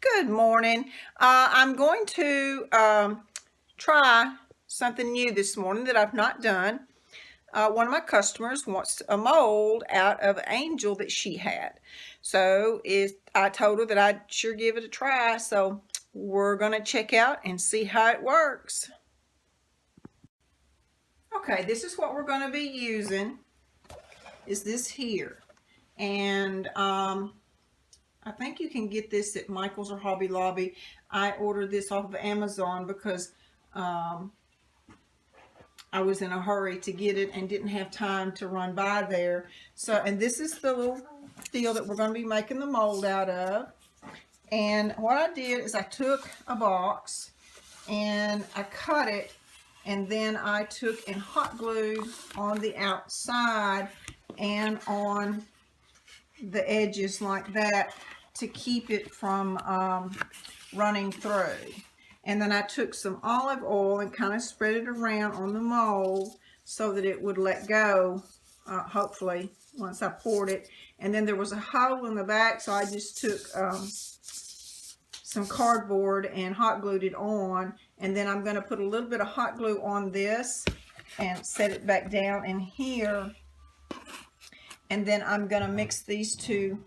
Good morning. I'm going to try something new this morning that I've not done. One of my customers wants a mold out of an angel that she had. So I told her that I'd sure give it a try. So we're going to check out and see how it works. Okay, this is what we're going to be using, is this here. And I think you can get this at Michael's or Hobby Lobby. I ordered this off of Amazon because I was in a hurry to get it and didn't have time to run by there. So, and this is the little deal that we're going to be making the mold out of. And what I did is I took a box and I cut it, and then I took and hot glued on the outside and on the edges like that to keep it from running through. And then I took some olive oil and kind of spread it around on the mold so that it would let go, hopefully, once I poured it. And then there was a hole in the back, so I just took some cardboard and hot glued it on. And then I'm going to put a little bit of hot glue on this and set it back down in here. And then I'm going to mix these two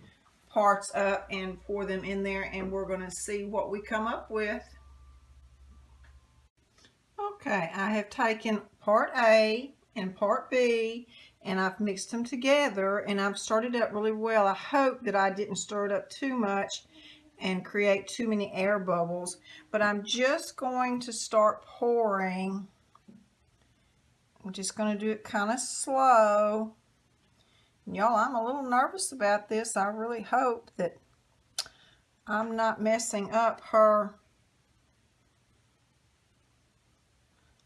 parts up and pour them in there, and we're going to see what we come up with. Okay, I have taken part A and part B and I've mixed them together, and I've started up really well. I hope that I didn't stir it up too much and create too many air bubbles, but I'm just going to start pouring. I'm just going to do it kind of slow. Y'all, I'm a little nervous about this. I really hope that I'm not messing up her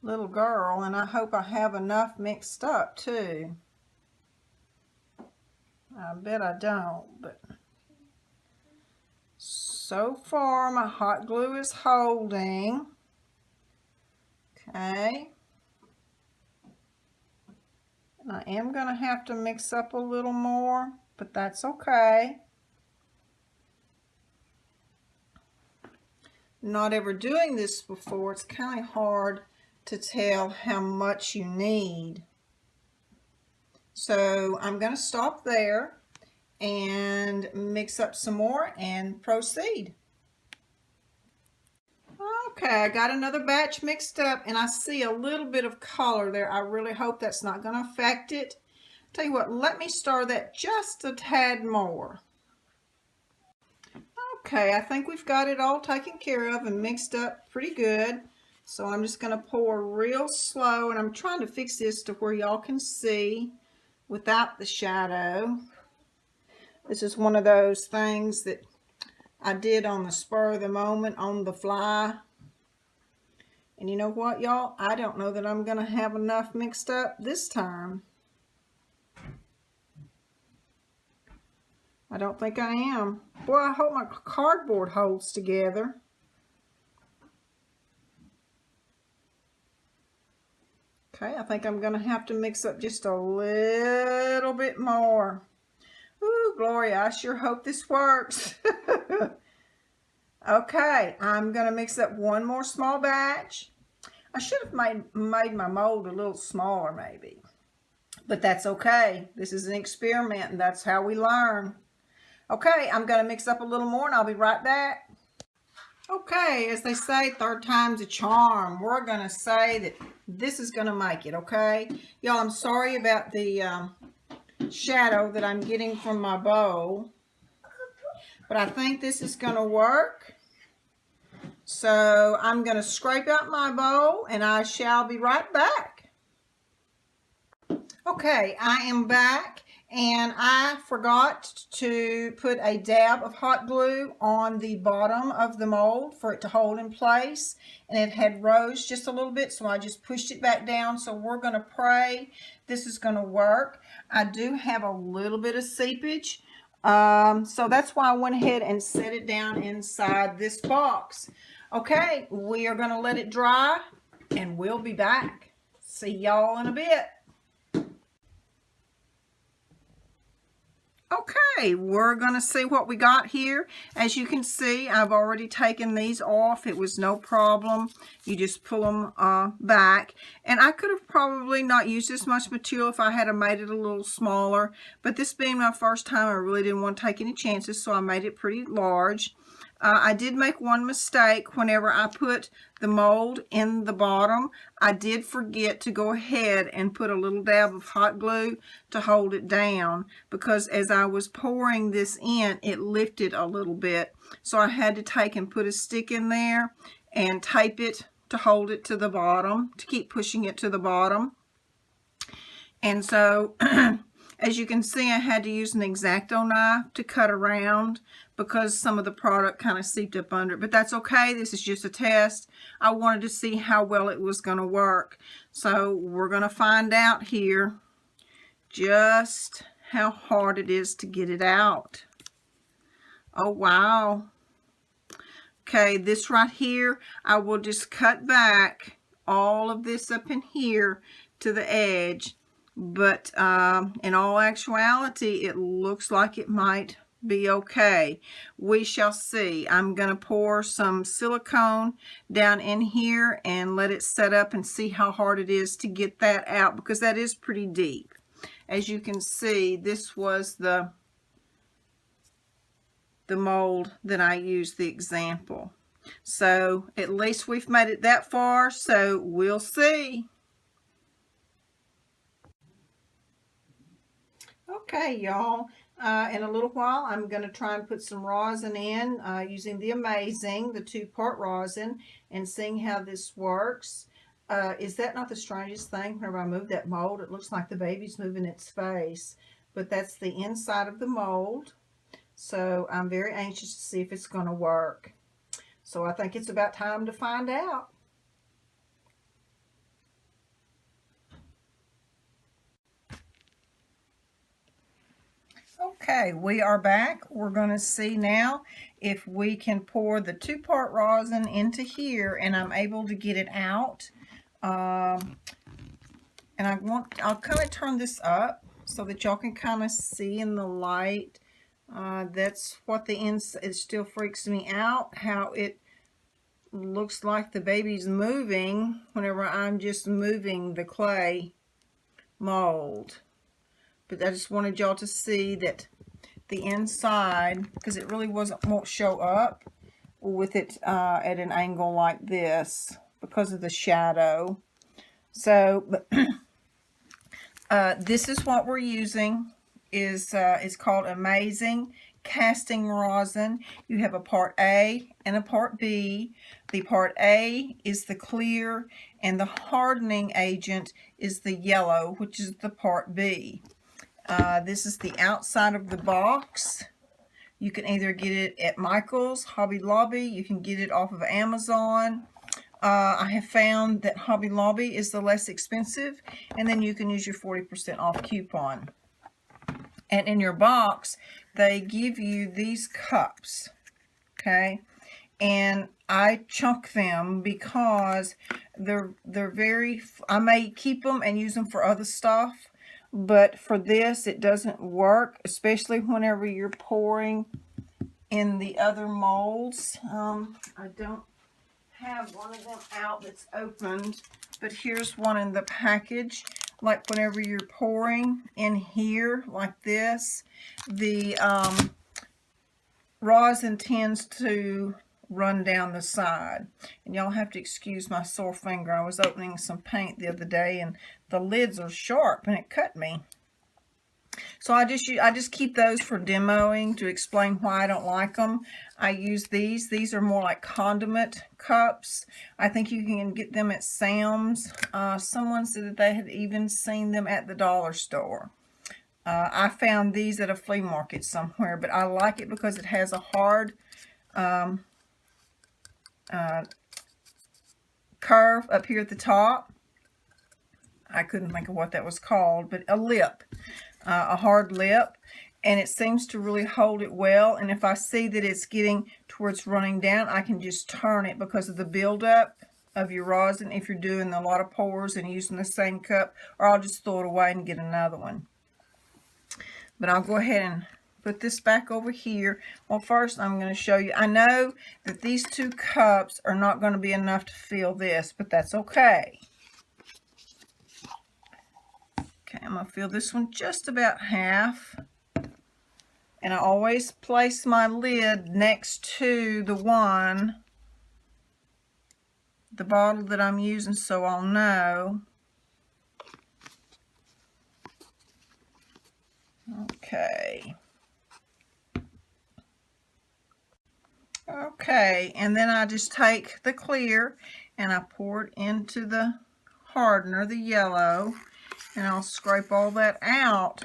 little girl, and I hope I have enough mixed up too. I bet I don't, but so far my hot glue is holding. Okay. And I am going to have to mix up a little more, but that's okay. Not ever doing this before, it's kind of hard to tell how much you need. So I'm going to stop there and mix up some more and proceed. Okay, I got another batch mixed up and I see a little bit of color there. I really hope that's not going to affect it. Tell you what, let me stir that just a tad more. Okay, I think we've got it all taken care of and mixed up pretty good. So I'm just going to pour real slow, and I'm trying to fix this to where y'all can see without the shadow. This is one of those things that I did on the spur of the moment, on the fly. And you know what, y'all? I don't know that I'm going to have enough mixed up this time. I don't think I am. Boy, I hope my cardboard holds together. Okay, I think I'm going to have to mix up just a little bit more. Ooh, Gloria, I sure hope this works. Okay, I'm going to mix up one more small batch. I should have made my mold a little smaller maybe, but that's okay. This is an experiment and that's how we learn. Okay, I'm going to mix up a little more and I'll be right back. Okay, as they say, third time's a charm. We're going to say that this is going to make it, okay? Y'all, I'm sorry about the shadow that I'm getting from my bowl, but I think this is going to work. So I'm going to scrape out my bowl and I shall be right back. Okay, I am back, and I forgot to put a dab of hot glue on the bottom of the mold for it to hold in place, and it had rose just a little bit, so I just pushed it back down. So we're going to pray this is going to work. I do have a little bit of seepage, so that's why I went ahead and set it down inside this box. Okay, we are going to let it dry and we'll be back. See y'all in a bit. Okay, we're going to see what we got here. As you can see, I've already taken these off. It was no problem. You just pull them back. And I could have probably not used this much material if I had made it a little smaller. But this being my first time, I really didn't want to take any chances, so I made it pretty large. I did make one mistake whenever I put the mold in the bottom. I did forget to go ahead and put a little dab of hot glue to hold it down, because as I was pouring this in, it lifted a little bit. So I had to take and put a stick in there and tape it to hold it to the bottom, to keep pushing it to the bottom. And so as you can see, I had to use an X-Acto knife to cut around because some of the product kind of seeped up under it. But that's okay. This is just a test. I wanted to see how well it was going to work. So we're going to find out here just how hard it is to get it out. Oh, wow. Okay, this right here, I will just cut back all of this up in here to the edge. But in all actuality, it looks like it might be okay. We shall see. I'm going to pour some silicone down in here and let it set up and see how hard it is to get that out, because that is pretty deep. As you can see, this was the mold that I used the example. So at least we've made it that far, so we'll see. Okay, y'all, in a little while I'm going to try and put some rosin in using the Amazing, the 2-part rosin, and seeing how this works. Is that not the strangest thing? Whenever I move that mold, it looks like the baby's moving its face, but that's the inside of the mold. So I'm very anxious to see if it's going to work. So I think it's about time to find out. Okay, we are back. We're going to see now if we can pour the 2-part rosin into here and I'm able to get it out. And I'll kind of turn this up so that y'all can kind of see in the light. That's what the inside, it still freaks me out how it looks like the baby's moving whenever I'm just moving the clay mold. But I just wanted y'all to see that the inside, because it really won't show up with it at an angle like this because of the shadow. So this is what we're using. It's called Amazing Casting Rosin. You have a part A and a part B. The part A is the clear, and the hardening agent is the yellow, which is the part B. This is the outside of the box. You can either get it at Michael's, Hobby Lobby. You can get it off of Amazon. I have found that Hobby Lobby is the less expensive, and then you can use your 40% off coupon. And in your box, they give you these cups, okay? And I chunk them because they're very, I may keep them and use them for other stuff, but for this, it doesn't work, especially whenever you're pouring in the other molds. I don't have one of them out that's opened, but here's one in the package. Like whenever you're pouring in here like this, the rosin tends to run down the side. And y'all have to excuse my sore finger. I was opening some paint the other day and the lids are sharp and it cut me. So I just keep those for demoing to explain why I don't like them. I use these. These are more like condiment cups. I think you can get them at Sam's. Someone said that they had even seen them at the dollar store. I found these at a flea market somewhere, but I like it because it has a hard curve up here at the top. I couldn't think of what that was called, but a lip. A hard lip, and it seems to really hold it well. And if I see that it's getting towards running down, I can just turn it because of the buildup of your rosin if you're doing a lot of pours and using the same cup, or I'll just throw it away and get another one. But I'll go ahead and put this back over here. Well, first I'm going to show you. I know that these 2 cups are not going to be enough to fill this, but that's okay. Okay, I'm going to fill this one just about half. And I always place my lid next to the bottle that I'm using, so I'll know. Okay. Okay, and then I just take the clear and I pour it into the hardener, the yellow, and I'll scrape all that out.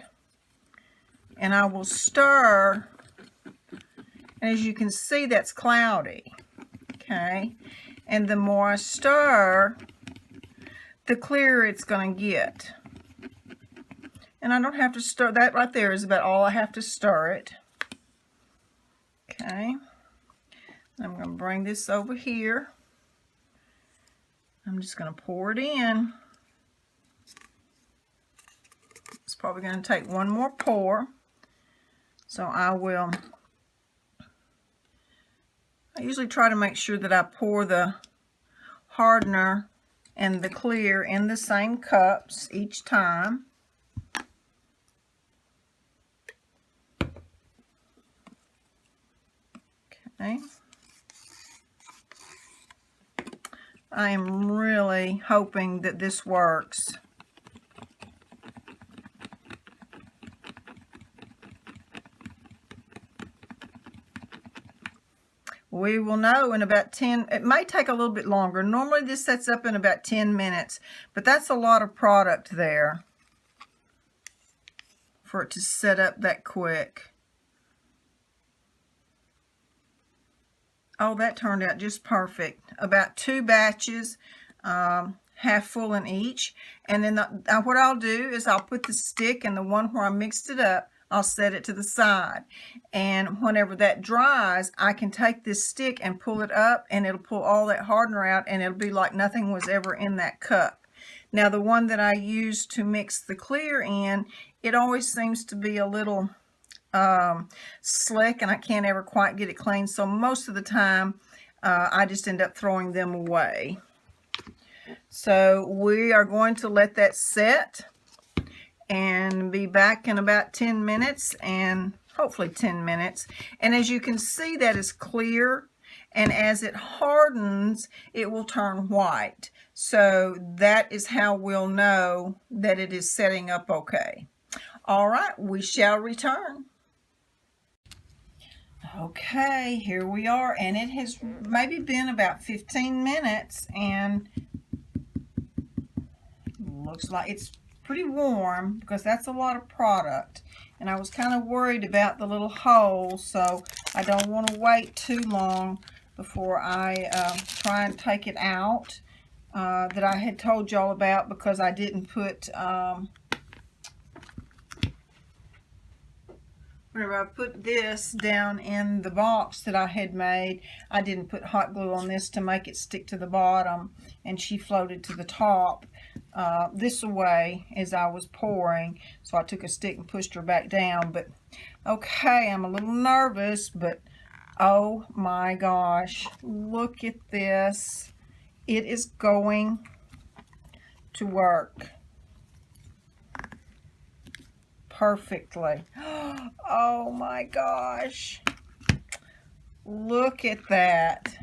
And I will stir. And as you can see, that's cloudy. Okay. And the more I stir, the clearer it's going to get. And I don't have to stir. That right there is about all I have to stir it. Okay. I'm going to bring this over here. I'm just going to pour it in. It's probably going to take one more pour. So I usually try to make sure that I pour the hardener and the clear in the same cups each time. Okay. I am really hoping that this works. We will know in about 10, it may take a little bit longer. Normally this sets up in about 10 minutes, but that's a lot of product there for it to set up that quick. Oh, that turned out just perfect. About 2 batches, half full in each. And then what I'll do is I'll put the stick in the one where I mixed it up. I'll set it to the side. And whenever that dries, I can take this stick and pull it up, and it'll pull all that hardener out, and it'll be like nothing was ever in that cup. Now, the one that I use to mix the clear in, it always seems to be a little slick, and I can't ever quite get it clean. So most of the time, I just end up throwing them away. So we are going to let that set and be back in about 10 minutes, and hopefully 10 minutes. And as you can see, that is clear, and as it hardens, it will turn white. So that is how we'll know that it is setting up okay. All right, we shall return. Okay, here we are, and it has maybe been about 15 minutes, and looks like it's pretty warm because that's a lot of product. And I was kind of worried about the little holes, so I don't want to wait too long before I try and take it out that I had told y'all about, because I didn't put whenever I put this down in the box that I had made, I didn't put hot glue on this to make it stick to the bottom, and she floated to the top this way as I was pouring. So I took a stick and pushed her back down. But okay, I'm a little nervous, but oh my gosh, look at this. It is going to work perfectly. Oh my gosh, look at that.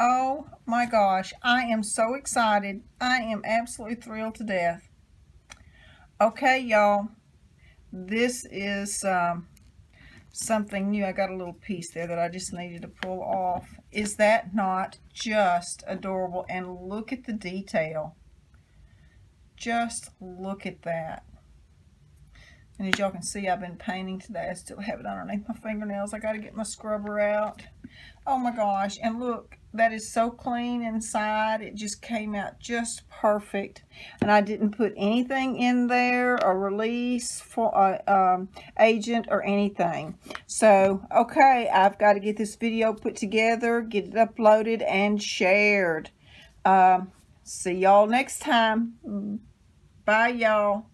Oh my gosh, I am so excited. I am absolutely thrilled to death. Okay, y'all, this is something new. I got a little piece there that I just needed to pull off. Is that not just adorable? And look at the detail. Just look at that. And as y'all can see, I've been painting today. I still have it underneath my fingernails. I got to get my scrubber out. Oh my gosh. And look, that is so clean inside. It just came out just perfect. And I didn't put anything in there, a release for agent or anything. So, okay, I've got to get this video put together, get it uploaded and shared. See y'all next time. Bye, y'all.